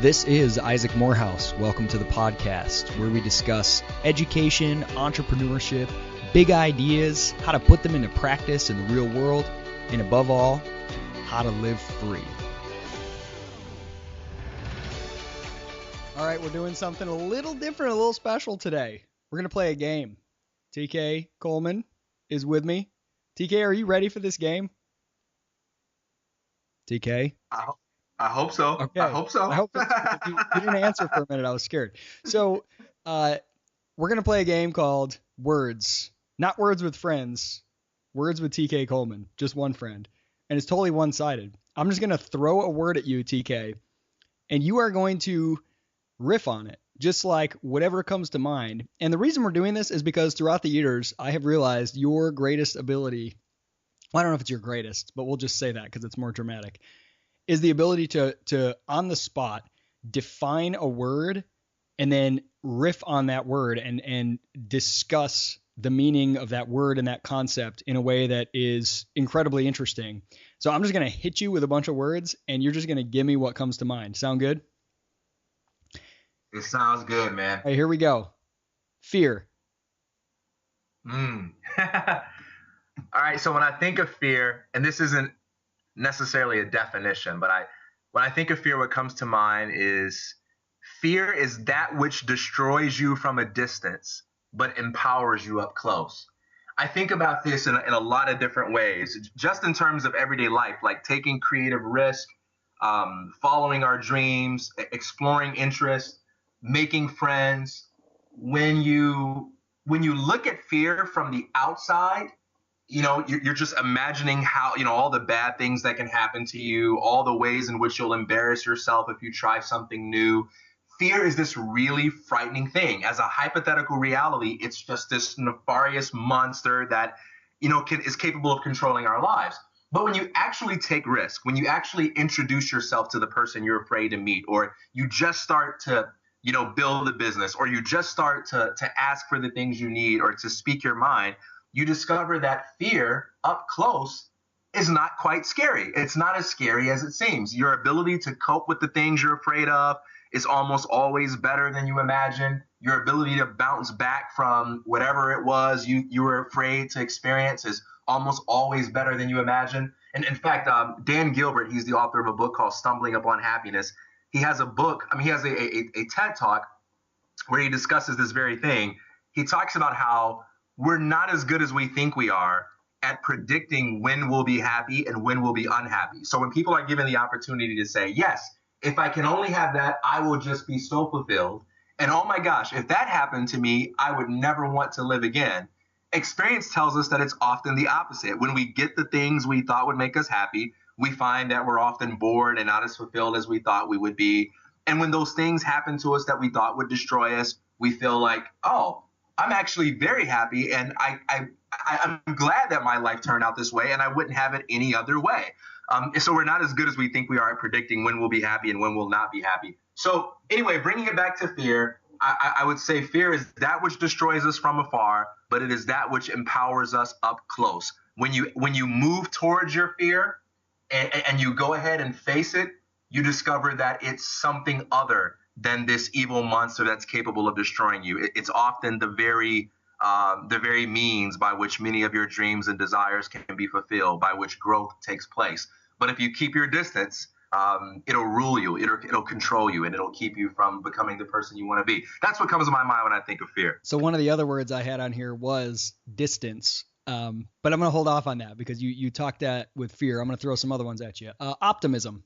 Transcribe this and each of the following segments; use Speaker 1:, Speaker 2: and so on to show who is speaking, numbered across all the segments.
Speaker 1: This is Isaac Morehouse. Welcome to the podcast where we discuss education, entrepreneurship, big ideas, how to put them into practice in the real world, and above all, how to live free. All right, we're doing something a little different, a little special today. We're going to play a game. TK Coleman is with me. TK, are you ready for this game? TK?
Speaker 2: I hope so.
Speaker 1: Okay.
Speaker 2: I hope so.
Speaker 1: I hope so. You didn't answer for a minute. I was scared. So we're going to play a game called Words. Not Words with Friends. Words with TK Coleman. Just one friend. And it's totally one-sided. I'm just going to throw a word at you, TK, and you are going to riff on it, just like whatever comes to mind. And the reason we're doing this is because throughout the years, I have realized your greatest ability, well, I don't know if it's your greatest, but we'll just say that because it's more dramatic, is the ability to on the spot define a word and then riff on that word and discuss the meaning of that word and that concept in a way that is incredibly interesting. So I'm just going to hit you with a bunch of words and you're just going to give me what comes to mind. Sound good?
Speaker 2: It sounds good, man.
Speaker 1: All right, here we go. Fear.
Speaker 2: All right, so when I think of fear, and this isn't necessarily a definition, but when I think of fear, what comes to mind is fear is that which destroys you from a distance, but empowers you up close. I think about this in a lot of different ways, just in terms of everyday life, like taking creative risk, following our dreams, exploring interests, making friends. When you look at fear from the outside, you're just imagining how, all the bad things that can happen to you, all the ways in which you'll embarrass yourself if you try something new. Fear is this really frightening thing. As a hypothetical reality, it's just this nefarious monster that, is capable of controlling our lives. But when you actually take risk, when you actually introduce yourself to the person you're afraid to meet, or you just start to, build a business, or you just start to ask for the things you need or to speak your mind, you discover that fear up close is not quite scary. It's not as scary as it seems. Your ability to cope with the things you're afraid of is almost always better than you imagine. Your ability to bounce back from whatever it was you were afraid to experience is almost always better than you imagine. And in fact, Dan Gilbert, he's the author of a book called Stumbling Upon Happiness. He has a book, he has a TED Talk where he discusses this very thing. He talks about how we're not as good as we think we are at predicting when we'll be happy and when we'll be unhappy. So when people are given the opportunity to say, yes, if I can only have that, I will just be so fulfilled. And oh my gosh, if that happened to me, I would never want to live again. Experience tells us that it's often the opposite. When we get the things we thought would make us happy, we find that we're often bored and not as fulfilled as we thought we would be. And when those things happen to us that we thought would destroy us, we feel like, oh, I'm actually very happy, and I'm glad that my life turned out this way, and I wouldn't have it any other way. So we're not as good as we think we are at predicting when we'll be happy and when we'll not be happy. So anyway, bringing it back to fear, I would say fear is that which destroys us from afar, but it is that which empowers us up close. When you move towards your fear and you go ahead and face it, you discover that it's something other than this evil monster that's capable of destroying you. It's often the very means by which many of your dreams and desires can be fulfilled, by which growth takes place. But if you keep your distance, it'll rule you, it'll control you, and it'll keep you from becoming the person you want to be. That's what comes to my mind when I think of fear.
Speaker 1: So one of the other words I had on here was distance, but I'm going to hold off on that because you talked that with fear. I'm going to throw some other ones at you. Optimism.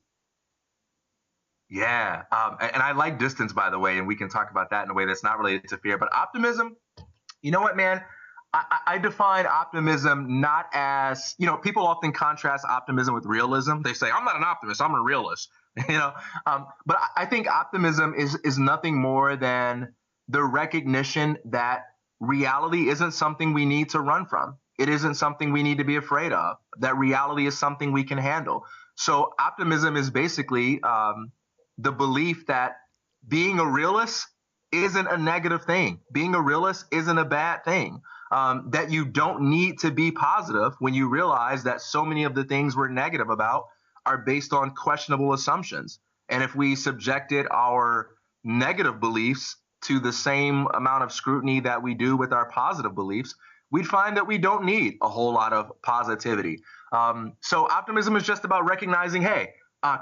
Speaker 2: Yeah. And I like distance, by the way, and we can talk about that in a way that's not related to fear. But optimism, you know what, man? I define optimism not as, people often contrast optimism with realism. They say, I'm not an optimist, I'm a realist. But I think optimism is nothing more than the recognition that reality isn't something we need to run from. It isn't something we need to be afraid of. That reality is something we can handle. So optimism is basically the belief that being a realist isn't a negative thing. Being a realist isn't a bad thing. That you don't need to be positive when you realize that so many of the things we're negative about are based on questionable assumptions. And if we subjected our negative beliefs to the same amount of scrutiny that we do with our positive beliefs, we'd find that we don't need a whole lot of positivity. So optimism is just about recognizing, hey,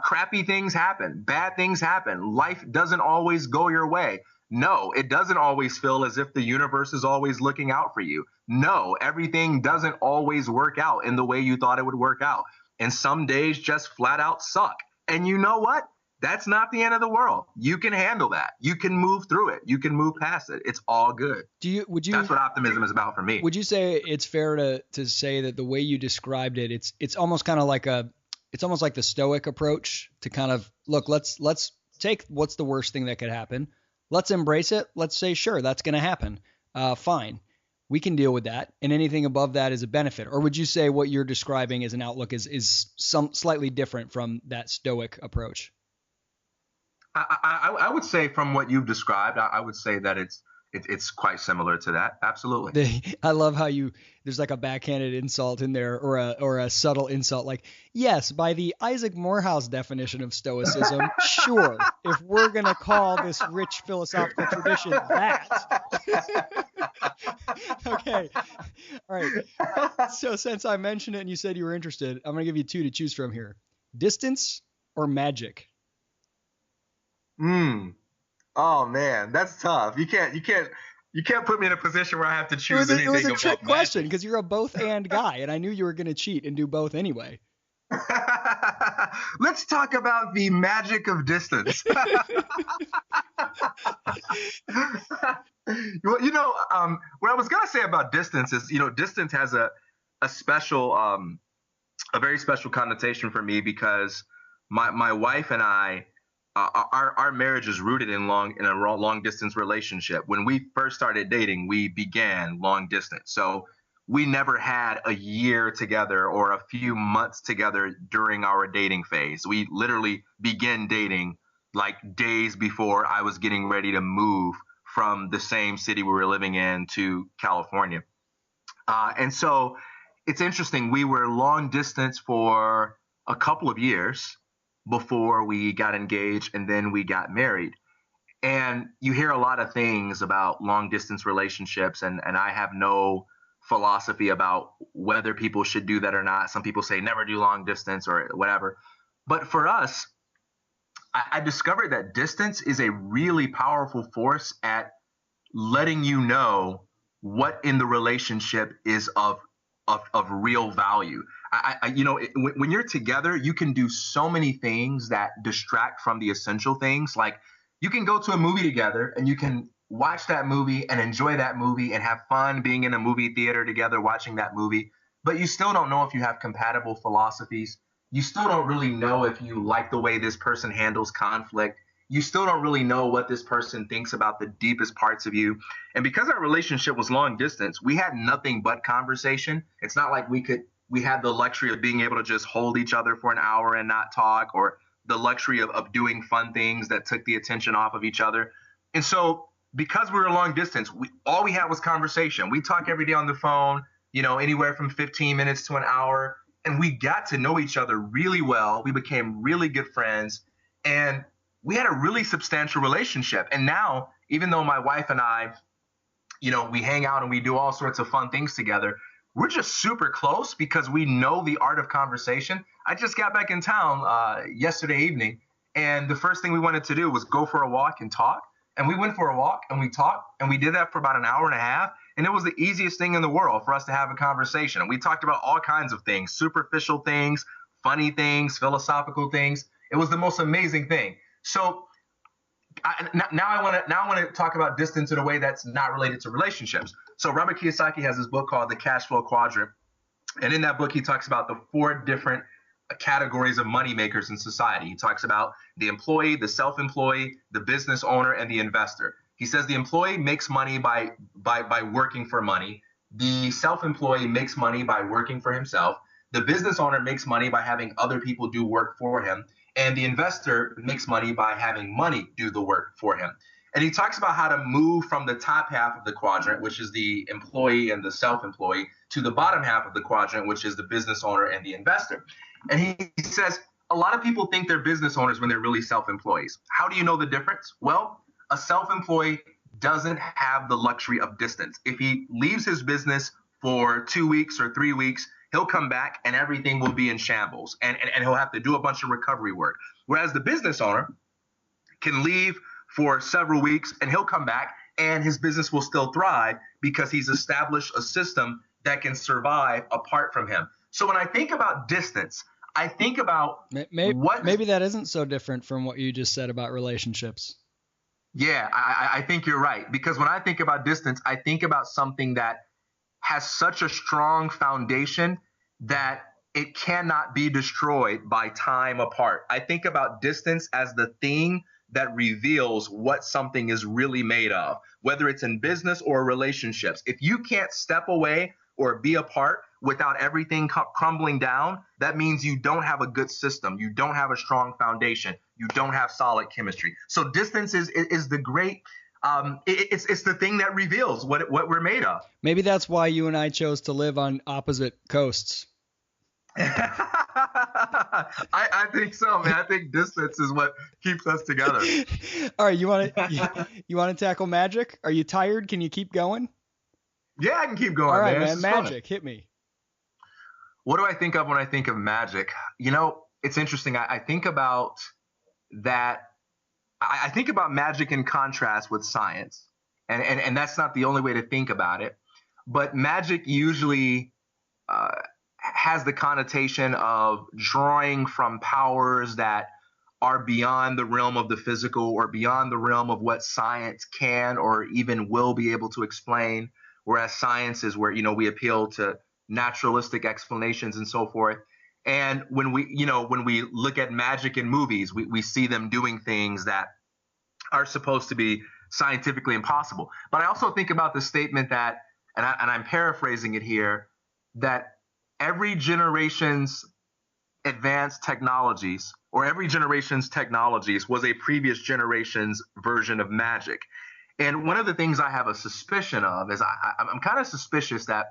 Speaker 2: crappy things happen, bad things happen. Life doesn't always go your way. No, it doesn't always feel as if the universe is always looking out for you. No, everything doesn't always work out in the way you thought it would work out. And some days just flat out suck. And you know what? That's not the end of the world. You can handle that. You can move through it. You can move past it. It's all good. That's what optimism is about for me.
Speaker 1: Would you say it's fair to say that the way you described it, it's almost kind of like it's almost like the Stoic approach to kind of look, let's take what's the worst thing that could happen. Let's embrace it. Let's say, sure, that's going to happen. Fine. We can deal with that. And anything above that is a benefit. Or would you say what you're describing as an outlook is some slightly different from that Stoic approach?
Speaker 2: I would say from what you've described, I would say that it's quite similar to that. Absolutely.
Speaker 1: I love how there's like a backhanded insult in there or a subtle insult. Like, yes, by the Isaac Morehouse definition of Stoicism, sure, if we're going to call this rich philosophical tradition that. Okay. All right. So since I mentioned it and you said you were interested, I'm going to give you two to choose from here. Distance or magic?
Speaker 2: Oh man, that's tough. You can't put me in a position where I have to choose anything.
Speaker 1: It was a trick question because you're a both and guy, and I knew you were going to cheat and do both anyway.
Speaker 2: Let's talk about the magic of distance. Well, what I was going to say about distance is, distance has a very special connotation for me because my wife and I, our marriage is rooted in a long distance relationship. When we first started dating, we began long distance. So we never had a year together or a few months together during our dating phase. We literally began dating like days before I was getting ready to move from the same city we were living in to California. And so it's interesting. We were long distance for a couple of years before we got engaged, and then we got married. And you hear a lot of things about long distance relationships, and I have no philosophy about whether people should do that or not. Some people say never do long distance or whatever. But for us, I discovered that distance is a really powerful force at letting you know what in the relationship is of real value. When you're together, you can do so many things that distract from the essential things. Like you can go to a movie together and you can watch that movie and enjoy that movie and have fun being in a movie theater together watching that movie, but you still don't know if you have compatible philosophies. You still don't really know if you like the way this person handles conflict. You still don't really know what this person thinks about the deepest parts of you. And because our relationship was long distance, we had nothing but conversation. It's not like we had the luxury of being able to just hold each other for an hour and not talk, or the luxury of doing fun things that took the attention off of each other. And so because we were long distance, all we had was conversation. We talk every day on the phone, anywhere from 15 minutes to an hour. And we got to know each other really well. We became really good friends. And we had a really substantial relationship. And now, even though my wife and I, we hang out and we do all sorts of fun things together, we're just super close because we know the art of conversation. I just got back in town yesterday evening, and the first thing we wanted to do was go for a walk and talk. And we went for a walk and we talked, and we did that for about an hour and a half. And it was the easiest thing in the world for us to have a conversation. And we talked about all kinds of things, superficial things, funny things, philosophical things. It was the most amazing thing. So now I want to talk about distance in a way that's not related to relationships. So Robert Kiyosaki has this book called The Cash Flow Quadrant. And in that book, he talks about the 4 different categories of money makers in society. He talks about the employee, the self-employed, the business owner, and the investor. He says the employee makes money by working for money. The self-employed makes money by working for himself. The business owner makes money by having other people do work for him. And the investor makes money by having money do the work for him. And he talks about how to move from the top half of the quadrant, which is the employee and the self-employed, to the bottom half of the quadrant, which is the business owner and the investor. And he says, a lot of people think they're business owners when they're really self-employees. How do you know the difference? Well, a self-employed doesn't have the luxury of distance. If he leaves his business for 2 weeks or 3 weeks, he'll come back and everything will be in shambles, and he'll have to do a bunch of recovery work. Whereas the business owner can leave for several weeks and he'll come back and his business will still thrive because he's established a system that can survive apart from him. So when I think about distance, I think about
Speaker 1: maybe that isn't so different from what you just said about relationships.
Speaker 2: Yeah, I think you're right. Because when I think about distance, I think about something that has such a strong foundation that it cannot be destroyed by time apart. I think about distance as the thing that reveals what something is really made of, whether it's in business or relationships. If you can't step away or be apart without everything crumbling down, that means you don't have a good system. You don't have a strong foundation. You don't have solid chemistry. So distance is the great, it's the thing that reveals what we're made of.
Speaker 1: Maybe that's why you and I chose to live on opposite coasts.
Speaker 2: I think so, man. I think distance is what keeps us together.
Speaker 1: All right, you want to tackle magic? Are you tired? Can you keep going?
Speaker 2: Yeah, I can keep going.
Speaker 1: All right,
Speaker 2: man.
Speaker 1: Magic, hit me.
Speaker 2: What do I think of when I think of magic? You know, it's interesting. I think about that. I think about magic in contrast with science, and that's not the only way to think about it. But magic usually has the connotation of drawing from powers that are beyond the realm of the physical or beyond the realm of what science can or even will be able to explain. Whereas science is where, we appeal to naturalistic explanations and so forth. And when we look at magic in movies, we see them doing things that are supposed to be scientifically impossible. But I also think about the statement that, and I'm paraphrasing it here, that every generation's advanced technologies or every generation's technologies was a previous generation's version of magic. And one of the things I have a suspicion of is I'm kind of suspicious that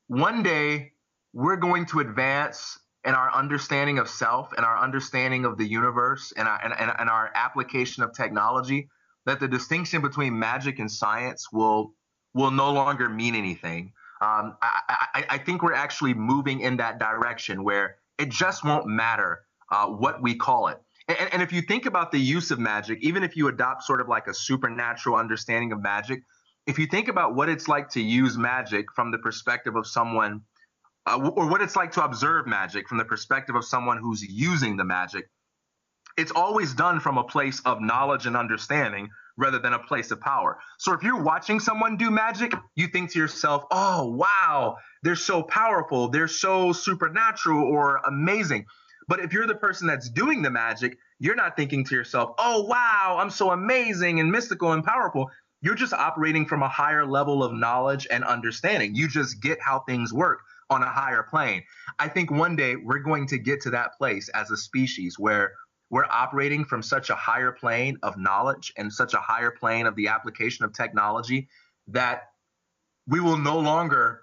Speaker 2: one day we're going to advance in our understanding of self and our understanding of the universe and our application of technology, that the distinction between magic and science will no longer mean anything. I think we're actually moving in that direction where it just won't matter what we call it. And if you think about the use of magic, even if you adopt sort of like a supernatural understanding of magic, if you think about what it's like to use magic from the perspective of someone, or what it's like to observe magic from the perspective of someone who's using the magic, it's always done from a place of knowledge and understanding rather than a place of power. So if you're watching someone do magic, you think to yourself, oh, wow, they're so powerful, they're so supernatural or amazing. But if you're the person that's doing the magic, you're not thinking to yourself, oh, wow, I'm so amazing and mystical and powerful. You're just operating from a higher level of knowledge and understanding. You just get how things work on a higher plane. I think one day we're going to get to that place as a species where we're operating from such a higher plane of knowledge and such a higher plane of the application of technology that we will no longer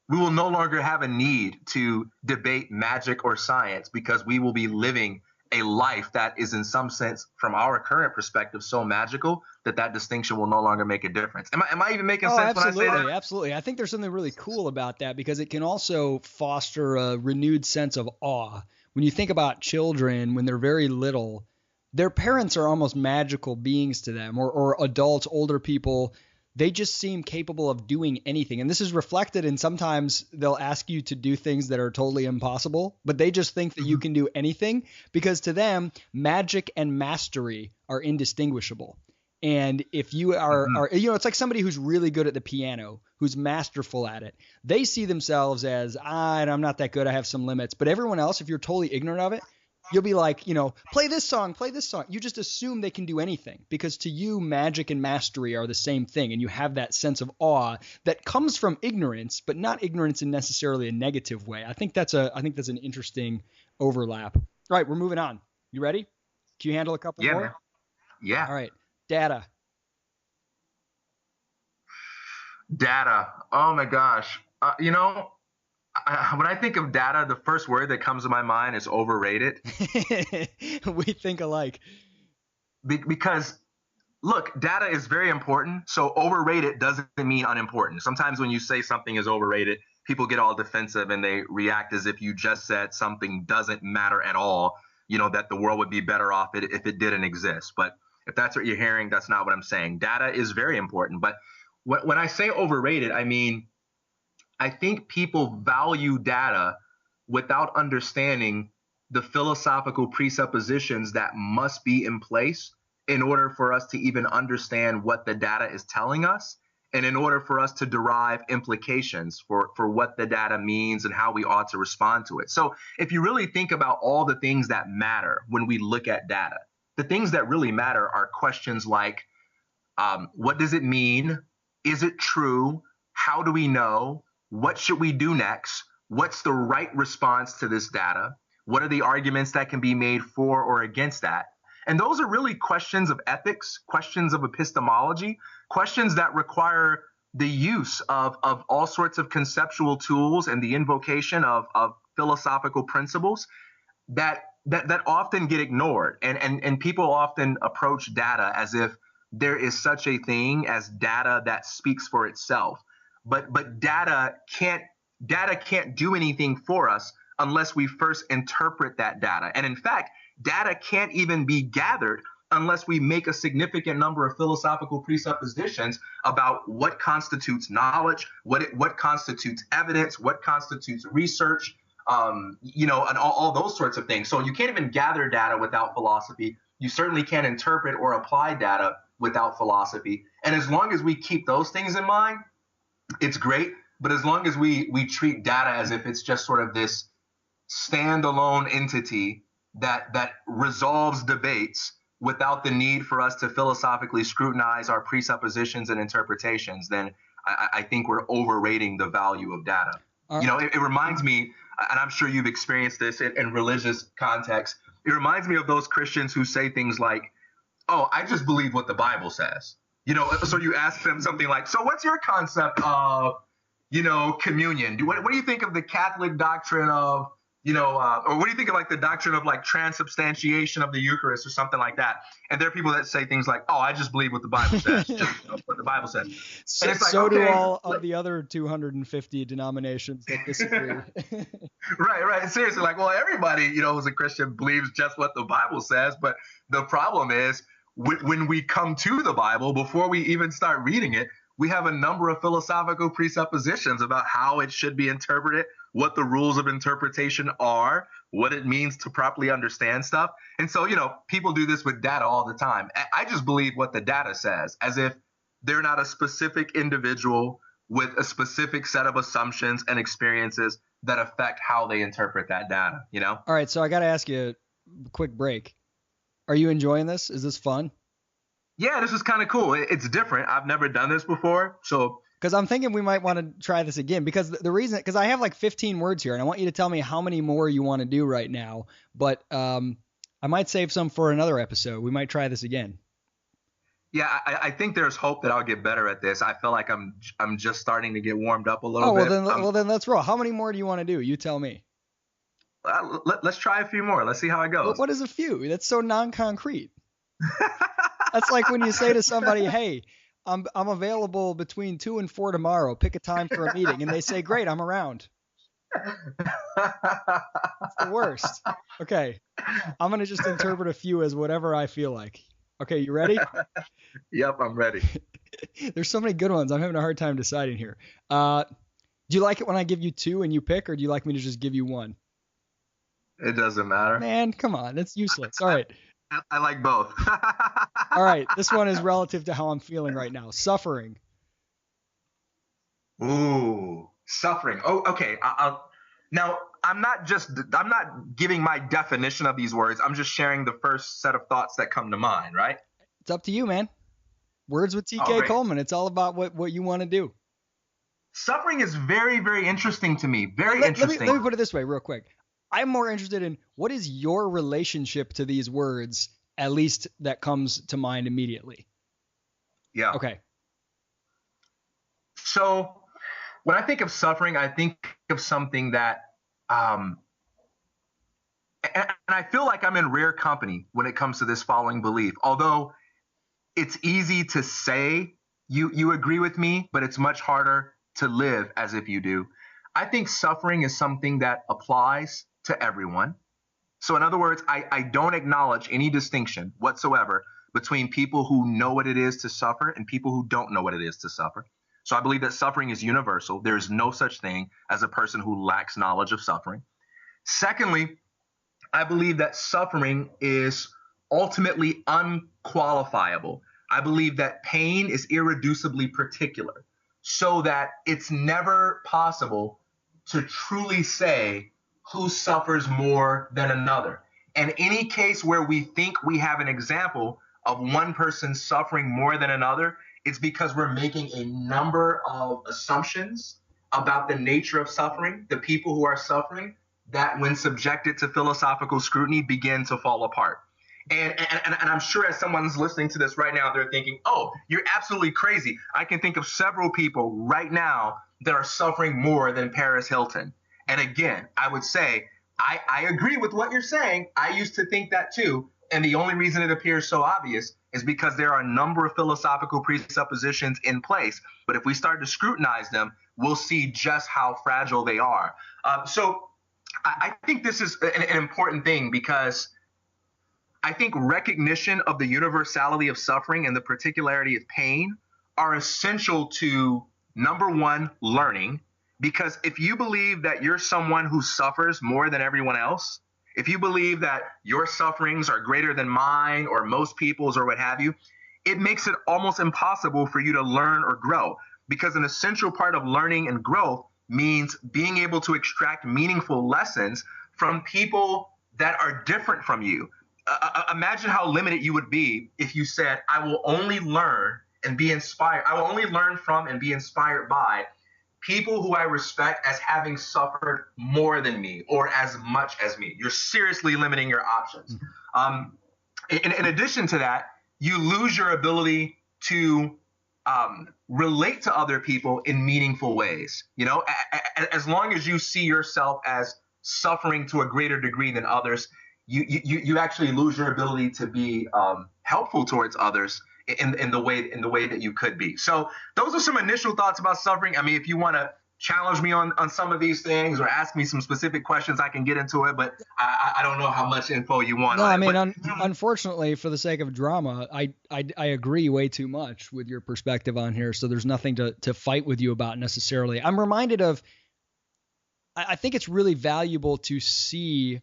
Speaker 2: have a need to debate magic or science, because we will be living a life that is in some sense, from our current perspective, so magical that distinction will no longer make a difference. Am I even making sense
Speaker 1: absolutely,
Speaker 2: when I say that?
Speaker 1: Absolutely. I think there's something really cool about that, because it can also foster a renewed sense of awe. When you think about children, when they're very little, their parents are almost magical beings to them, or adults, older people. They just seem capable of doing anything. And this is reflected in sometimes they'll ask you to do things that are totally impossible, but they just think that you can do anything, because to them, magic and mastery are indistinguishable. And if you are, it's like somebody who's really good at the piano, who's masterful at it. They see themselves as, I'm not that good, I have some limits. But everyone else, if you're totally ignorant of it, you'll be like, play this song. You just assume they can do anything, because to you, magic and mastery are the same thing. And you have that sense of awe that comes from ignorance, but not ignorance in necessarily a negative way. I think that's an interesting overlap. All right, we're moving on. You ready? Can you handle a couple more?
Speaker 2: Man. Yeah.
Speaker 1: All right. Data.
Speaker 2: Oh my gosh. When I think of data, the first word that comes to my mind is overrated.
Speaker 1: We think alike.
Speaker 2: Because look, data is very important. So overrated doesn't mean unimportant. Sometimes when you say something is overrated, people get all defensive and they react as if you just said something doesn't matter at all, that the world would be better off if it didn't exist. But if that's what you're hearing, that's not what I'm saying. Data is very important. But when I say overrated, I mean, I think people value data without understanding the philosophical presuppositions that must be in place in order for us to even understand what the data is telling us, and in order for us to derive implications for what the data means and how we ought to respond to it. So if you really think about all the things that matter when we look at data, the things that really matter are questions like, what does it mean? Is it true? How do we know? What should we do next? What's the right response to this data? What are the arguments that can be made for or against that? And those are really questions of ethics, questions of epistemology, questions that require the use of all sorts of conceptual tools and the invocation of philosophical principles that often get ignored. And people often approach data as if there is such a thing as data that speaks for itself. But data can't do anything for us unless we first interpret that data. And in fact, data can't even be gathered unless we make a significant number of philosophical presuppositions about what constitutes knowledge, what constitutes evidence, what constitutes research, and all those sorts of things. So you can't even gather data without philosophy. You certainly can't interpret or apply data without philosophy. And as long as we keep those things in mind, it's great. But as long as we treat data as if it's just sort of this standalone entity that resolves debates without the need for us to philosophically scrutinize our presuppositions and interpretations, then I think we're overrating the value of data. It reminds me, and I'm sure you've experienced this in religious context, it reminds me of those Christians who say things like, oh, I just believe what the Bible says. So you ask them something like, so what's your concept of, communion? What do you think of the Catholic doctrine of, or what do you think of like the doctrine of like transubstantiation of the Eucharist or something like that? And there are people that say things like, oh, I just believe what the Bible says, what the Bible says.
Speaker 1: So,
Speaker 2: like,
Speaker 1: so do all of the other 250 denominations that disagree.
Speaker 2: Right. Seriously, like, well, everybody, who's a Christian believes just what the Bible says. But the problem is when we come to the Bible, before we even start reading it, we have a number of philosophical presuppositions about how it should be interpreted, what the rules of interpretation are, what it means to properly understand stuff. And so, people do this with data all the time. I just believe what the data says, as if they're not a specific individual with a specific set of assumptions and experiences that affect how they interpret that data,
Speaker 1: All right, so I got to ask you a quick break. Are you enjoying this? Is this fun?
Speaker 2: Yeah, this is kind of cool. It's different. I've never done this before. So,
Speaker 1: because I'm thinking we might want to try this again, because the reason, because I have like 15 words here and I want you to tell me how many more you want to do right now. But I might save some for another episode. We might try this again.
Speaker 2: Yeah, I think there's hope that I'll get better at this. I feel like I'm just starting to get warmed up a little bit.
Speaker 1: Well, then let's roll. How many more do you want to do? You tell me.
Speaker 2: Let's try a few more. Let's see how it goes.
Speaker 1: Well, what is a few? That's so non-concrete. That's like when you say to somebody, hey, I'm available between 2 and 4 tomorrow. Pick a time for a meeting. And they say, great, I'm around. It's the worst. Okay. I'm going to just interpret a few as whatever I feel like. Okay, you ready?
Speaker 2: Yep, I'm ready.
Speaker 1: There's so many good ones. I'm having a hard time deciding here. Do you like it when I give you 2 and you pick, or do you like me to just give you 1?
Speaker 2: It doesn't matter.
Speaker 1: Man, come on. It's useless. All right.
Speaker 2: I like both.
Speaker 1: All right. This one is relative to how I'm feeling right now. Suffering.
Speaker 2: Ooh, suffering. Oh, okay. Now, I'm not giving my definition of these words. I'm just sharing the first set of thoughts that come to mind, right?
Speaker 1: It's up to you, man. Words with TK Coleman. It's all about what you want to do.
Speaker 2: Suffering is very, very interesting to me. Very interesting.
Speaker 1: Let me put it this way real quick. I'm more interested in what is your relationship to these words, at least that comes to mind immediately.
Speaker 2: Yeah.
Speaker 1: Okay.
Speaker 2: So when I think of suffering, I think of something that, um, and I feel like I'm in rare company when it comes to this following belief. Although it's easy to say you agree with me, but it's much harder to live as if you do. I think suffering is something that applies to everyone. So in other words, I don't acknowledge any distinction whatsoever between people who know what it is to suffer and people who don't know what it is to suffer. So I believe that suffering is universal. There is no such thing as a person who lacks knowledge of suffering. Secondly, I believe that suffering is ultimately unqualifiable. I believe that pain is irreducibly particular, so that it's never possible to truly say who suffers more than another. And any case where we think we have an example of one person suffering more than another, it's because we're making a number of assumptions about the nature of suffering, the people who are suffering, that when subjected to philosophical scrutiny begin to fall apart. And I'm sure as someone's listening to this right now, they're thinking, oh, you're absolutely crazy. I can think of several people right now that are suffering more than Paris Hilton. And again, I would say, I agree with what you're saying. I used to think that too. And the only reason it appears so obvious is because there are a number of philosophical presuppositions in place. But if we start to scrutinize them, we'll see just how fragile they are. So I think this is an important thing, because I think recognition of the universality of suffering and the particularity of pain are essential to, number one, learning. Because if you believe that you're someone who suffers more than everyone else, if you believe that your sufferings are greater than mine or most people's or what have you, it makes it almost impossible for you to learn or grow. Because an essential part of learning and growth means being able to extract meaningful lessons from people that are different from you. Imagine how limited you would be if you said, I will only learn and be inspired. I will only learn from and be inspired by people who I respect as having suffered more than me or as much as me. You're seriously limiting your options. In addition to that, you lose your ability to relate to other people in meaningful ways. You know, as long as you see yourself as suffering to a greater degree than others, you actually lose your ability to be helpful towards others in the way that you could be. So those are some initial thoughts about suffering. I mean, if you want to challenge me on some of these things or ask me some specific questions, I can get into it, but I don't know how much info you want.
Speaker 1: No,
Speaker 2: on
Speaker 1: I
Speaker 2: it.
Speaker 1: mean,
Speaker 2: But,
Speaker 1: unfortunately, for the sake of drama, I agree way too much with your perspective on here. So there's nothing to fight with you about necessarily. I'm reminded of, I think it's really valuable to see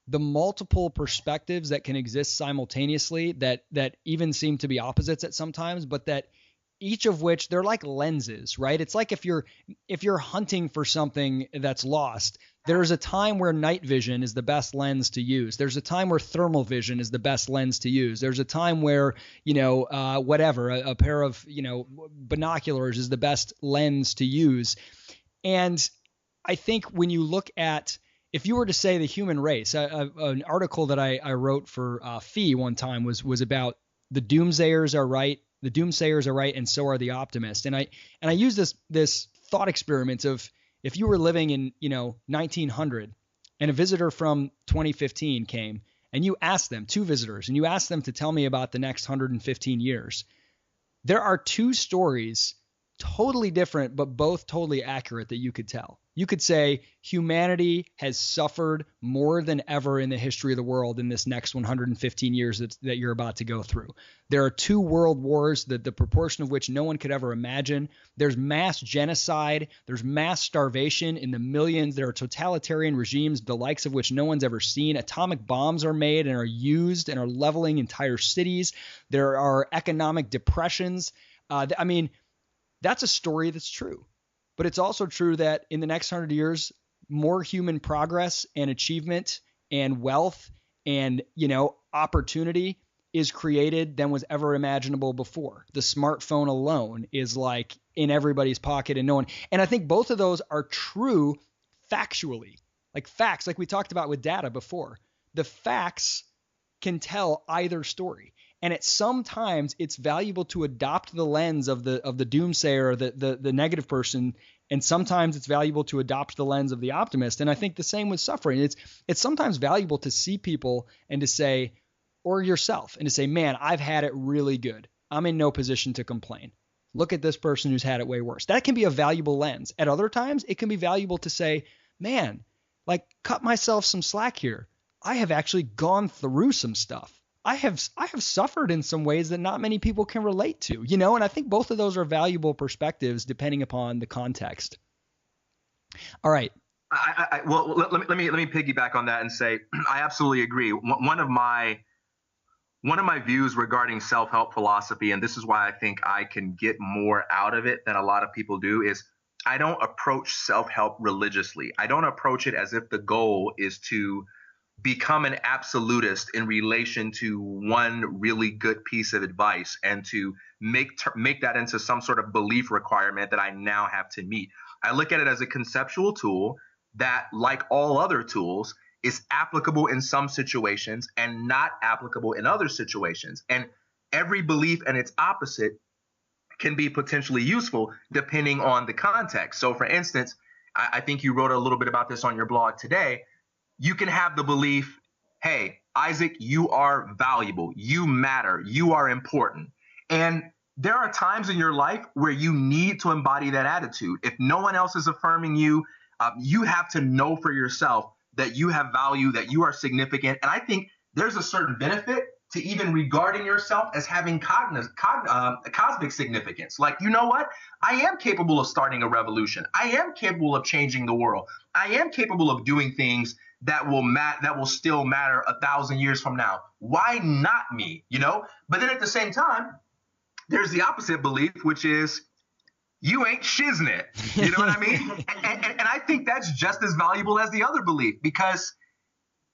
Speaker 1: the multiple perspectives that can exist simultaneously that even seem to be opposites at sometimes, but that each of which they're like lenses, right? It's like if you're hunting for something that's lost, there's a time where night vision is the best lens to use. There's a time where thermal vision is the best lens to use. There's a time where, a pair of, binoculars is the best lens to use. And I think when you look at, if you were to say the human race, an article that I wrote for Fee one time was about the doomsayers are right, and so are the optimists. And I use this thought experiment of, if you were living in 1900 and a visitor from 2015 came and you asked them, two visitors, and you asked them to tell me about the next 115 years, there are two stories totally different, but both totally accurate that you could tell. You could say humanity has suffered more than ever in the history of the world in this next 115 years that you're about to go through. There are two world wars, the proportion of which no one could ever imagine. There's mass genocide. There's mass starvation in the millions. There are totalitarian regimes, the likes of which no one's ever seen. Atomic bombs are made and are used and are leveling entire cities. There are economic depressions. That's a story that's true. But it's also true that in the next 100 years, more human progress and achievement and wealth and, opportunity is created than was ever imaginable before. The smartphone alone is like in everybody's pocket and no one. And I think both of those are true factually, like facts, like we talked about with data before. The facts can tell either story. And sometimes it's valuable to adopt the lens of the doomsayer or the negative person And sometimes it's valuable to adopt the lens of the optimist. And I think the same with suffering. It's sometimes valuable to see people and to say, or yourself, and to say, man, I've had it really good. I'm in no position to complain. Look at this person who's had it way worse. That can be a valuable lens. At other times, it can be valuable to say, man, like, cut myself some slack here. I have actually gone through some stuff. I have suffered in some ways that not many people can relate to, you know, and I think both of those are valuable perspectives depending upon the context. All right.
Speaker 2: Well, let me piggyback on that and say I absolutely agree. One of my views regarding self-help philosophy, and this is why I think I can get more out of it than a lot of people do, is I don't approach self-help religiously. I don't approach it as if the goal is to become an absolutist in relation to one really good piece of advice and to make that into some sort of belief requirement that I now have to meet. I look at it as a conceptual tool that, like all other tools, is applicable in some situations and not applicable in other situations. And every belief and its opposite can be potentially useful depending on the context. So for instance, I think you wrote a little bit about this on your blog today. You can have the belief, hey, Isaac, you are valuable, you matter, you are important. And there are times in your life where you need to embody that attitude. If no one else is affirming you, you have to know for yourself that you have value, that you are significant. And I think there's a certain benefit to even regarding yourself as having cosmic significance. Like, you know what? I am capable of starting a revolution. I am capable of changing the world. I am capable of doing things that will still matter 1,000 years from now. Why not me? You know? But then at the same time, there's the opposite belief, which is you ain't shiznit. You know what I mean? And I think that's just as valuable as the other belief, because,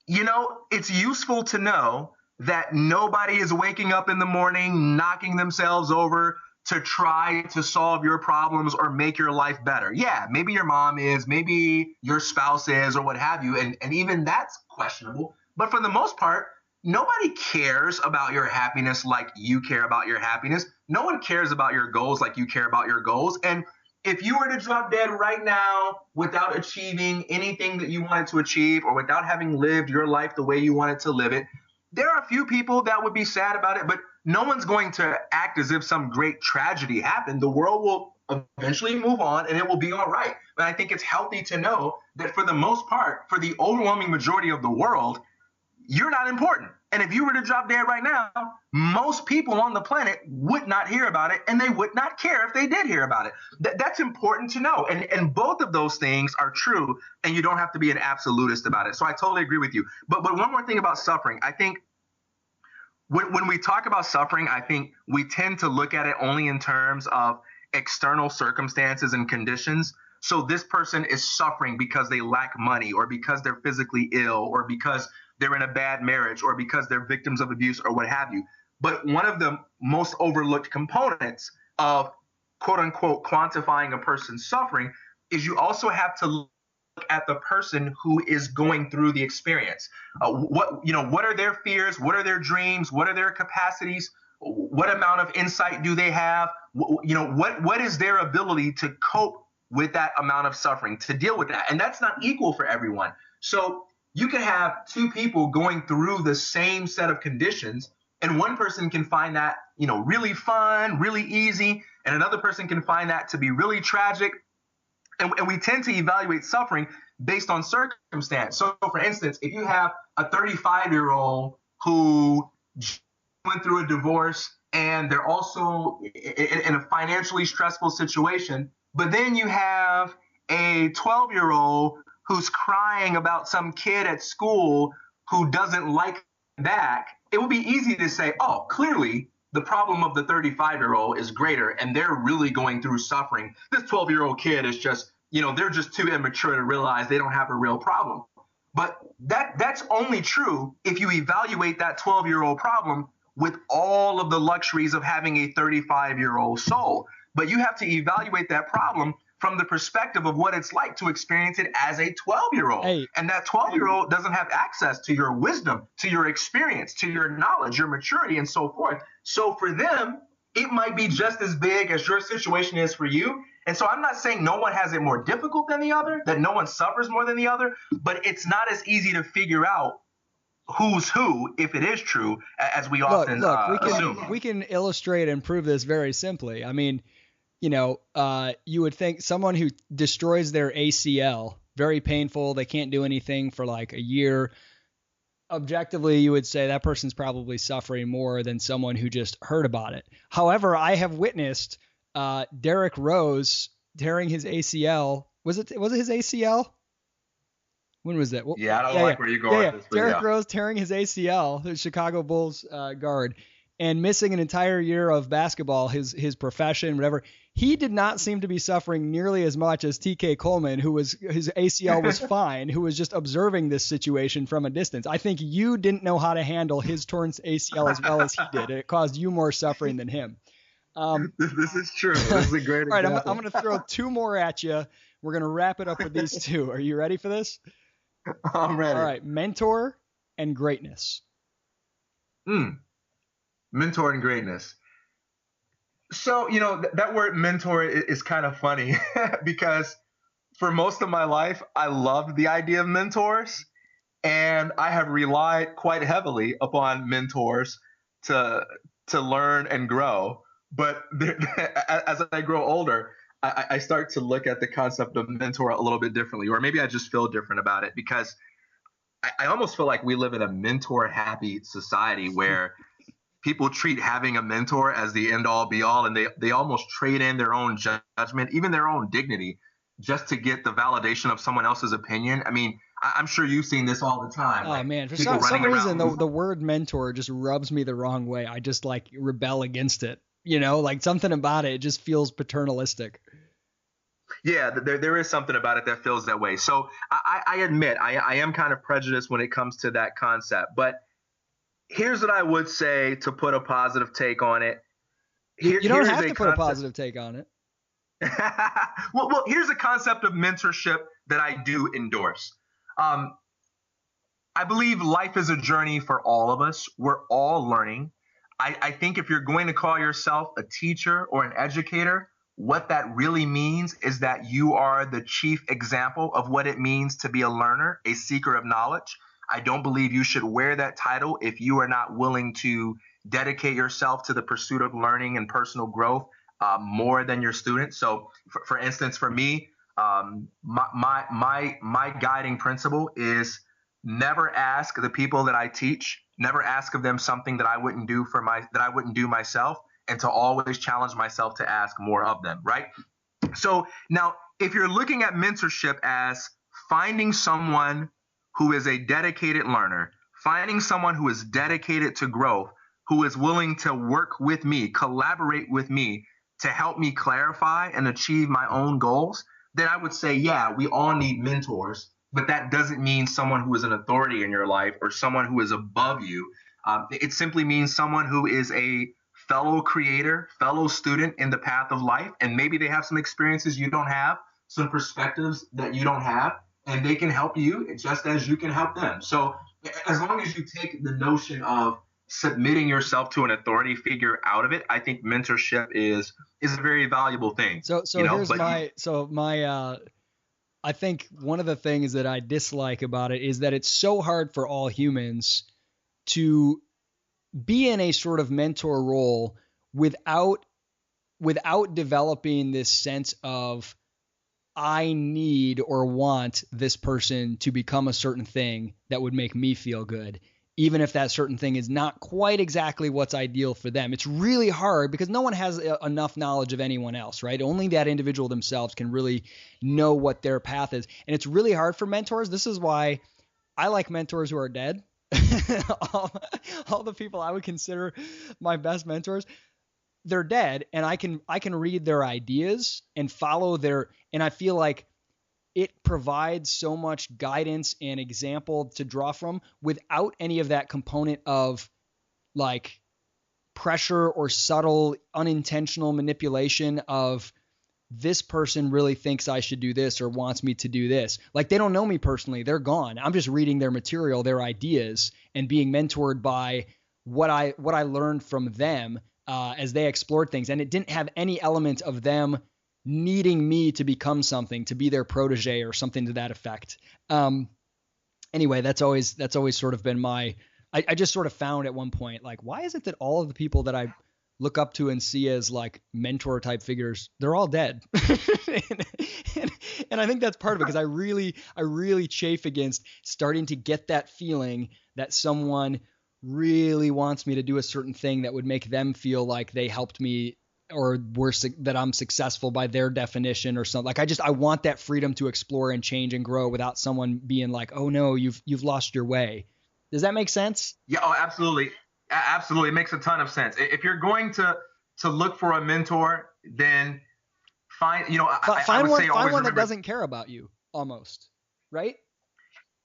Speaker 2: you know, it's useful to know that nobody is waking up in the morning, knocking themselves over to try to solve your problems or make your life better. Yeah, maybe your mom is, maybe your spouse is, or what have you. And even that's questionable. But for the most part, nobody cares about your happiness like you care about your happiness. No one cares about your goals like you care about your goals. And if you were to drop dead right now without achieving anything that you wanted to achieve, or without having lived your life the way you wanted to live it, there are a few people that would be sad about it, but no one's going to act as if some great tragedy happened. The world will eventually move on and it will be all right. But I think it's healthy to know that for the most part, for the overwhelming majority of the world, you're not important. And if you were to drop dead right now, most people on the planet would not hear about it, and they would not care if they did hear about it. That's important to know. And both of those things are true, and you don't have to be an absolutist about it. So I totally agree with you. But one more thing about suffering. I think when we talk about suffering, I think we tend to look at it only in terms of external circumstances and conditions. So this person is suffering because they lack money, or because they're physically ill, or because they're in a bad marriage, or because they're victims of abuse, or what have you. But one of the most overlooked components of, quote unquote, quantifying a person's suffering is you also have to look at the person who is going through the experience. What are their fears? What are their dreams? What are their capacities? What amount of insight do they have? What is their ability to cope with that amount of suffering, to deal with that? And that's not equal for everyone. So you can have two people going through the same set of conditions, and one person can find that, really fun, really easy, and another person can find that to be really tragic. And we tend to evaluate suffering based on circumstance. So, for instance, if you have a 35-year-old who went through a divorce and they're also in a financially stressful situation, but then you have a 12-year-old who's crying about some kid at school who doesn't like back, it would be easy to say, oh, clearly the problem of the 35-year-old is greater and they're really going through suffering. This 12-year-old kid is just, they're just too immature to realize they don't have a real problem. But that's only true if you evaluate that 12-year-old problem with all of the luxuries of having a 35-year-old soul. But you have to evaluate that problem from the perspective of what it's like to experience it as a 12-year-old. Hey. And that 12-year-old doesn't have access to your wisdom, to your experience, to your knowledge, your maturity, and so forth. So for them, it might be just as big as your situation is for you. And so I'm not saying no one has it more difficult than the other, that no one suffers more than the other, but it's not as easy to figure out who's who, if it is true, as we often assume.
Speaker 1: We can illustrate and prove this very simply. I mean, you would think someone who destroys their ACL, very painful, they can't do anything for like a year. Objectively, you would say that person's probably suffering more than someone who just heard about it. However, I have witnessed Derrick Rose tearing his ACL. Was it his ACL? When was that?
Speaker 2: Yeah, I don't like where you're going with this.
Speaker 1: Derrick Rose tearing his ACL, the Chicago Bulls guard, and missing an entire year of basketball, his profession, whatever. He did not seem to be suffering nearly as much as TK Coleman, his ACL was fine, who was just observing this situation from a distance. I think you didn't know how to handle his torn ACL as well as he did. It caused you more suffering than him.
Speaker 2: This is true. This is a great example.
Speaker 1: All right, I'm going to throw two more at you. We're going to wrap it up with these two. Are you ready for this?
Speaker 2: I'm ready.
Speaker 1: All right, mentor and greatness.
Speaker 2: Mentor and greatness. So, that word mentor is kind of funny because for most of my life, I loved the idea of mentors, and I have relied quite heavily upon mentors to learn and grow. But as I grow older, I start to look at the concept of mentor a little bit differently, or maybe I just feel different about it because I almost feel like we live in a mentor-happy society where people treat having a mentor as the end-all, be-all, and they almost trade in their own judgment, even their own dignity, just to get the validation of someone else's opinion. I mean, I'm sure you've seen this all the time.
Speaker 1: Oh, man. For some reason, the word mentor just rubs me the wrong way. I just, rebel against it. Something about it just feels paternalistic.
Speaker 2: Yeah, there is something about it that feels that way. So I admit I am kind of prejudiced when it comes to that concept. But here's what I would say to put a positive take on it.
Speaker 1: You don't have to put a positive take on it.
Speaker 2: well, here's a concept of mentorship that I do endorse. I believe life is a journey for all of us. We're all learning. I think if you're going to call yourself a teacher or an educator, what that really means is that you are the chief example of what it means to be a learner, a seeker of knowledge. I don't believe you should wear that title if you are not willing to dedicate yourself to the pursuit of learning and personal growth more than your students. So, for instance, for me, my guiding principle is never ask the people that I teach, never ask of them something that I wouldn't do myself, and to always challenge myself to ask more of them, right? So now, if you're looking at mentorship as finding someone who is a dedicated learner, finding someone who is dedicated to growth, who is willing to work with me, collaborate with me to help me clarify and achieve my own goals, then I would say, yeah, we all need mentors. But that doesn't mean someone who is an authority in your life or someone who is above you. It simply means someone who is a fellow creator, fellow student in the path of life. And maybe they have some experiences you don't have, some perspectives that you don't have, and they can help you just as you can help them. So as long as you take the notion of submitting yourself to an authority figure out of it, I think mentorship is a very valuable thing.
Speaker 1: I think one of the things that I dislike about it is that it's so hard for all humans to be in a sort of mentor role without developing this sense of I need or want this person to become a certain thing that would make me feel good, even if that certain thing is not quite exactly what's ideal for them. It's really hard because no one has enough knowledge of anyone else, right? Only that individual themselves can really know what their path is. And it's really hard for mentors. This is why I like mentors who are dead. all the people I would consider my best mentors, they're dead, and I can read their ideas and follow and I feel like it provides so much guidance and example to draw from without any of that component of like pressure or subtle unintentional manipulation of this person really thinks I should do this or wants me to do this. Like, they don't know me personally. They're gone. I'm just reading their material, their ideas, and being mentored by what I learned from them as they explored things. And it didn't have any element of them needing me to become something, to be their protege or something to that effect. Anyway, that's always sort of been I just sort of found at one point, like, why is it that all of the people that I look up to and see as like mentor type figures, they're all dead? and I think that's part of it, because I really chafe against starting to get that feeling that someone really wants me to do a certain thing that would make them feel like they helped me, or that I'm successful by their definition or something. Like, I want that freedom to explore and change and grow without someone being like, oh no, you've lost your way. Does that make sense?
Speaker 2: Yeah, oh, absolutely. Absolutely. It makes a ton of sense. If you're going to look for a mentor, then find
Speaker 1: one that doesn't care about you, almost, right?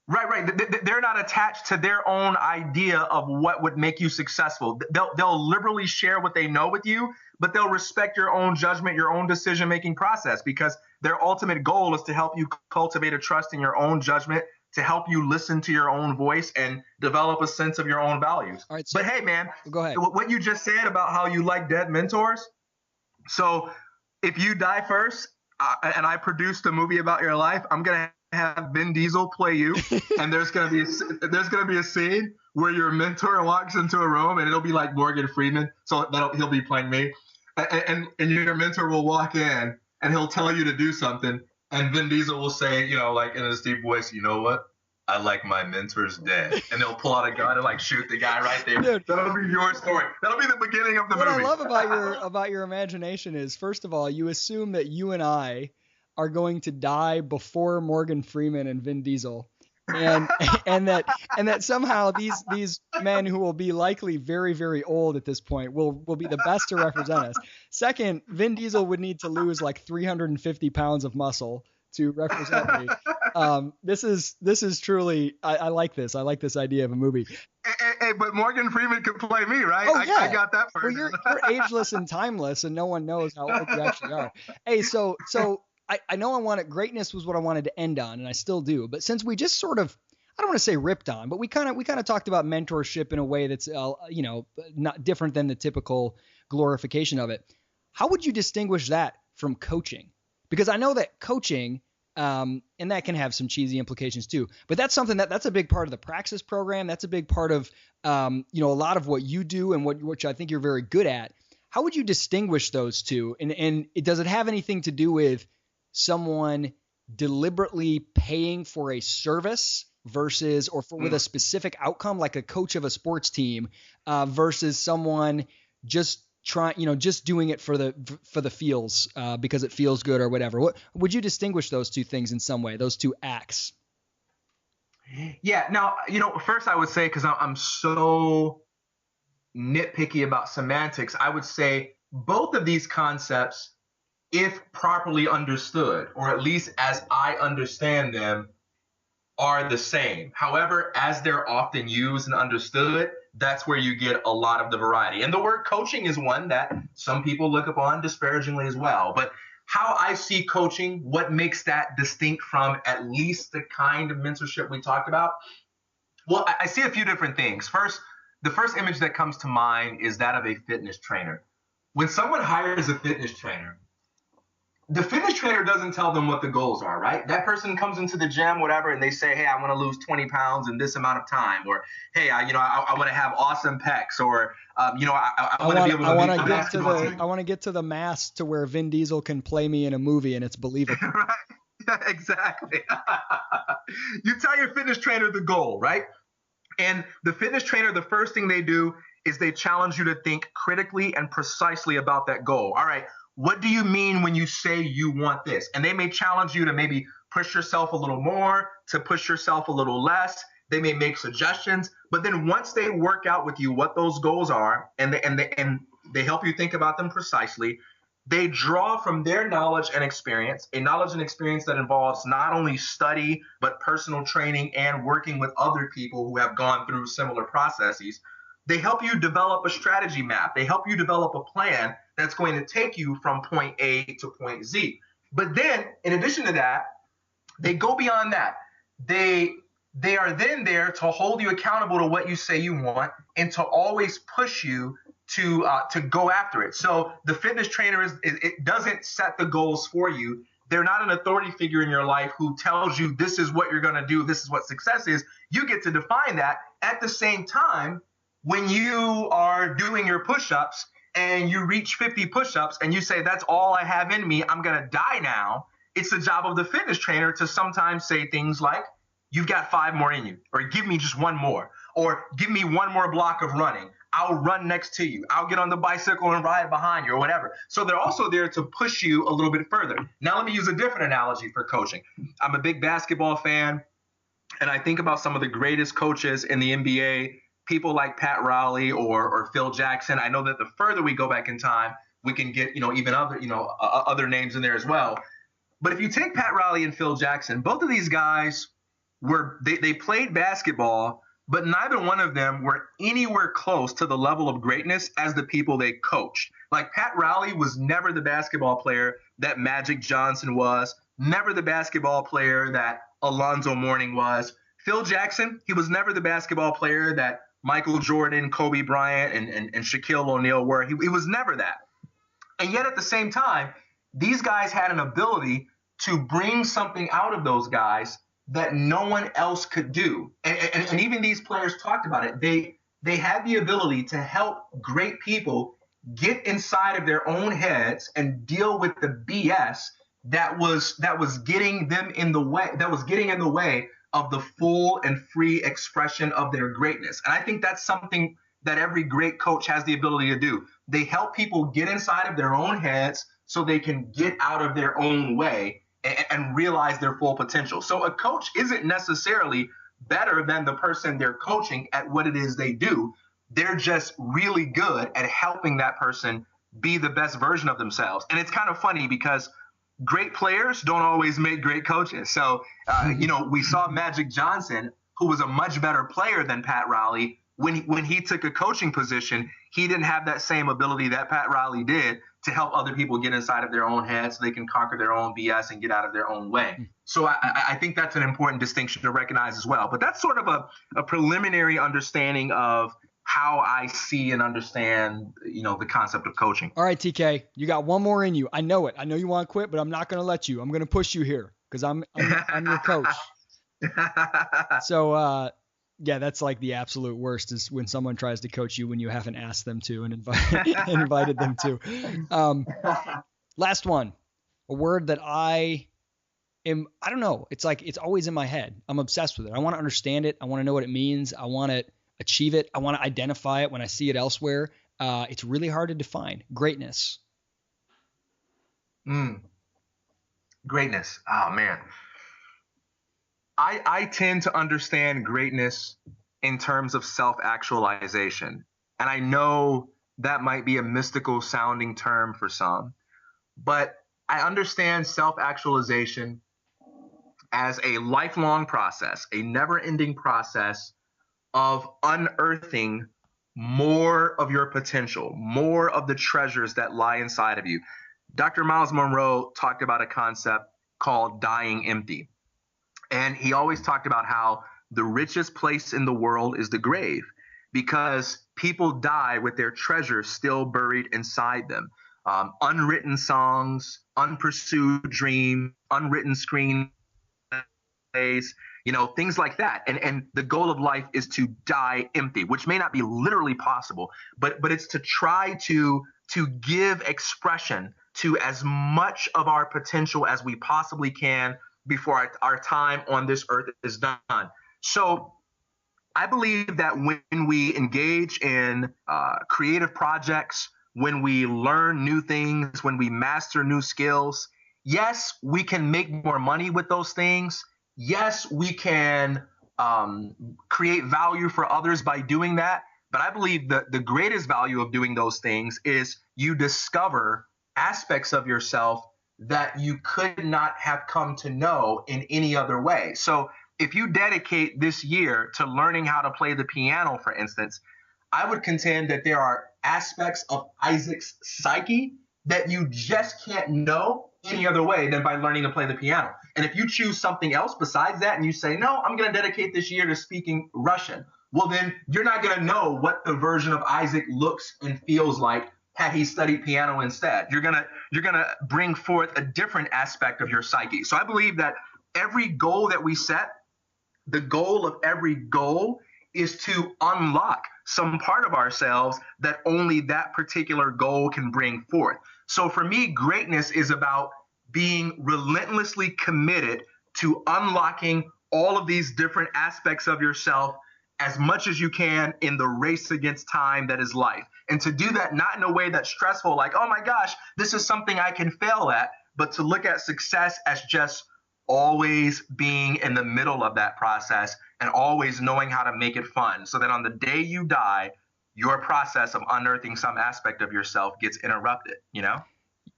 Speaker 2: Right. They're not attached to their own idea of what would make you successful. They'll liberally share what they know with you, but they'll respect your own judgment, your own decision-making process, because their ultimate goal is to help you cultivate a trust in your own judgment, to help you listen to your own voice and develop a sense of your own values.
Speaker 1: All right, so,
Speaker 2: but hey, man,
Speaker 1: go ahead.
Speaker 2: What you just said about how you like dead mentors. So if you die first and I produced a movie about your life, I'm going to have Vin Diesel play you, and there's gonna be a scene where your mentor walks into a room, and it'll be like Morgan Freeman, so he'll be playing me, and your mentor will walk in and he'll tell you to do something, and Vin Diesel will say, like in his deep voice, you know what? I like my mentors dead, and they'll pull out a gun and like shoot the guy right there. Dude, that'll be your story. That'll be the beginning of the movie.
Speaker 1: What I love about your imagination is, first of all, you assume that you and I are going to die before Morgan Freeman and Vin Diesel, and that somehow these men, who will be likely very, very old at this point, will be the best to represent us. Second, Vin Diesel would need to lose like 350 pounds of muscle to represent me. This is truly, I like this. I like this idea of a movie.
Speaker 2: Hey, but Morgan Freeman could play me, right?
Speaker 1: Oh, yeah.
Speaker 2: I got that part.
Speaker 1: Well, you're ageless and timeless, and no one knows how old you actually are. Hey, so I know greatness was what I wanted to end on, and I still do. But since we just sort of, I don't want to say ripped on, but we kind of talked about mentorship in a way that's, not different than the typical glorification of it. How would you distinguish that from coaching? Because I know that coaching, and that can have some cheesy implications too, but that's something that's a big part of the Praxis program. That's a big part of, a lot of what you do and which I think you're very good at. How would you distinguish those two? And does it have anything to do with someone deliberately paying for a service versus, with a specific outcome, like a coach of a sports team, versus someone just doing it for the feels, because it feels good or whatever? What would you distinguish those two things in some way, those two acts?
Speaker 2: Yeah. Now, first I would say, because I'm so nitpicky about semantics, I would say both of these concepts, if properly understood, or at least as I understand them, are the same. However, as they're often used and understood, that's where you get a lot of the variety. And the word coaching is one that some people look upon disparagingly as well. But how I see coaching, what makes that distinct from at least the kind of mentorship we talked about? Well, I see a few different things. First, the first image that comes to mind is that of a fitness trainer. When someone hires a fitness trainer, the fitness trainer doesn't tell them what the goals are, right? That person comes into the gym, whatever, and they say, hey, I want to lose 20 pounds in this amount of time. Or, hey, I want to have awesome pecs. Or, I want to be able to make a basketball team.
Speaker 1: I want to get to the mass to where Vin Diesel can play me in a movie and it's believable.
Speaker 2: Right. Yeah, exactly. You tell your fitness trainer the goal, right? And the fitness trainer, the first thing they do is they challenge you to think critically and precisely about that goal. All right, what do you mean when you say you want this? And they may challenge you to maybe push yourself a little more, to push yourself a little less. They may make suggestions, but then once they work out with you what those goals are, and they help you think about them precisely, they draw from their knowledge and experience, a knowledge and experience that involves not only study, but personal training and working with other people who have gone through similar processes. They help you develop a strategy map. They help you develop a plan that's going to take you from point A to point Z. But then, in addition to that, they go beyond that. They are then there to hold you accountable to what you say you want and to always push you to go after it. So the fitness trainer it doesn't set the goals for you. They're not an authority figure in your life who tells you this is what you're going to do, this is what success is. You get to define that. At the same time, when you are doing your push-ups and you reach 50 push-ups and you say, that's all I have in me, I'm going to die now, it's the job of the fitness trainer to sometimes say things like, you've got 5 more in you, or give me just 1 more, or give me 1 more block of running. I'll run next to you. I'll get on the bicycle and ride behind you or whatever. So they're also there to push you a little bit further. Now, let me use a different analogy for coaching. I'm a big basketball fan, and I think about some of the greatest coaches in the NBA, people like Pat Riley or Phil Jackson. I know that the further we go back in time, we can get, even other, other names in there as well. But if you take Pat Riley and Phil Jackson, both of these guys they played basketball, but neither one of them were anywhere close to the level of greatness as the people they coached. Like Pat Riley was never the basketball player that Magic Johnson was, never the basketball player that Alonzo Mourning was. Phil Jackson, he was never the basketball player that Michael Jordan, Kobe Bryant, and Shaquille O'Neal were. He was never that. And yet at the same time, these guys had an ability to bring something out of those guys that no one else could do. And even these players talked about it. They had the ability to help great people get inside of their own heads and deal with the BS that was getting them in the way, that was getting in the way of the full and free expression of their greatness. And I think that's something that every great coach has the ability to do. They help people get inside of their own heads so they can get out of their own way and realize their full potential. So a coach isn't necessarily better than the person they're coaching at what it is they do. They're just really good at helping that person be the best version of themselves. And it's kind of funny because great players don't always make great coaches. So, we saw Magic Johnson, who was a much better player than Pat Riley. When he took a coaching position, he didn't have that same ability that Pat Riley did to help other people get inside of their own heads so they can conquer their own BS and get out of their own way. So I think that's an important distinction to recognize as well. But that's sort of a preliminary understanding of how I see and understand, the concept of coaching.
Speaker 1: All right, TK, you got 1 more in you. I know it. I know you want to quit, but I'm not going to let you. I'm going to push you here because I'm your coach. So, yeah, that's like the absolute worst is when someone tries to coach you when you haven't asked them to and invited them to. Last one, a word that I don't know. It's like, it's always in my head. I'm obsessed with it. I want to understand it. I want to know what it means. I want to achieve it. I want to identify it when I see it elsewhere. It's really hard to define. Greatness.
Speaker 2: Greatness. Oh, man. I tend to understand greatness in terms of self-actualization. And I know that might be a mystical sounding term for some, but I understand self-actualization as a lifelong process, a never-ending process of unearthing more of your potential, more of the treasures that lie inside of you. Dr. Miles Monroe talked about a concept called dying empty. And he always talked about how the richest place in the world is the grave because people die with their treasures still buried inside them. Unwritten songs, unpursued dreams, unwritten screenplays, things like that. And the goal of life is to die empty, which may not be literally possible, but it's to try to give expression to as much of our potential as we possibly can before our time on this earth is done. So I believe that when we engage in creative projects, when we learn new things, when we master new skills, yes, we can make more money with those things. Yes, we can create value for others by doing that. But I believe that the greatest value of doing those things is you discover aspects of yourself that you could not have come to know in any other way. So if you dedicate this year to learning how to play the piano, for instance, I would contend that there are aspects of Isaac's psyche that you just can't know any other way than by learning to play the piano. And if you choose something else besides that and you say, no, I'm going to dedicate this year to speaking Russian, well, then you're not going to know what the version of Isaac looks and feels like had he studied piano instead. You're going to bring forth a different aspect of your psyche. So I believe that every goal that we set, the goal of every goal is to unlock some part of ourselves that only that particular goal can bring forth. So for me, greatness is about being relentlessly committed to unlocking all of these different aspects of yourself as much as you can in the race against time that is life. And to do that not in a way that's stressful, like, oh my gosh, this is something I can fail at, but to look at success as just always being in the middle of that process and always knowing how to make it fun. So that on the day you die, your process of unearthing some aspect of yourself gets interrupted, you know?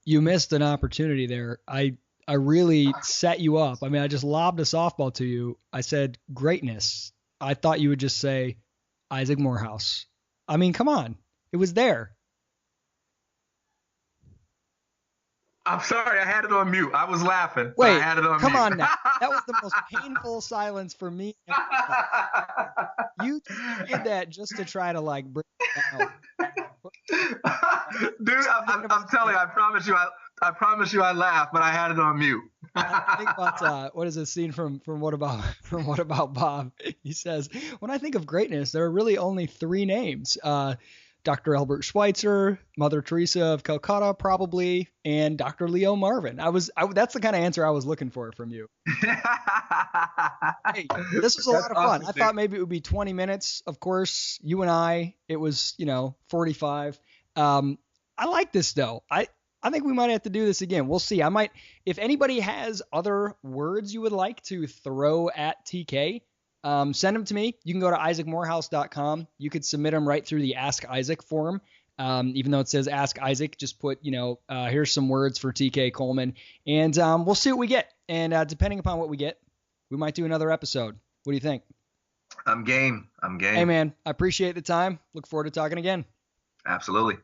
Speaker 1: You missed an opportunity there. I really set you up. I mean, I just lobbed a softball to you. I said greatness. I thought you would just say Isaac Morehouse. I mean, come on. It was there.
Speaker 2: I'm sorry, I had it on mute. I was laughing.
Speaker 1: Wait,
Speaker 2: I had it on
Speaker 1: come
Speaker 2: mute.
Speaker 1: on now. That was the most painful silence for me. You did that just to try to like bring it down.
Speaker 2: Dude, I'm telling you, I promise you I laughed, but I had it on mute.
Speaker 1: I think about what is this scene from What About Bob? He says, when I think of greatness, there are really only three names. Dr. Albert Schweitzer, Mother Teresa of Calcutta, probably, and Dr. Leo Marvin. That's the kind of answer I was looking for from you. Hey, this was a lot of fun. I thought maybe it would be 20 minutes. Of course, you and I, it was, 45. I like this though. I think we might have to do this again. We'll see. If anybody has other words you would like to throw at TK, send them to me. You can go to isaacmorehouse.com. You could submit them right through the Ask Isaac form. Even though it says Ask Isaac, just put, here's some words for TK Coleman, and we'll see what we get. And depending upon what we get, we might do another episode. What do you think?
Speaker 2: I'm game.
Speaker 1: Hey, man, I appreciate the time. Look forward to talking again.
Speaker 2: Absolutely.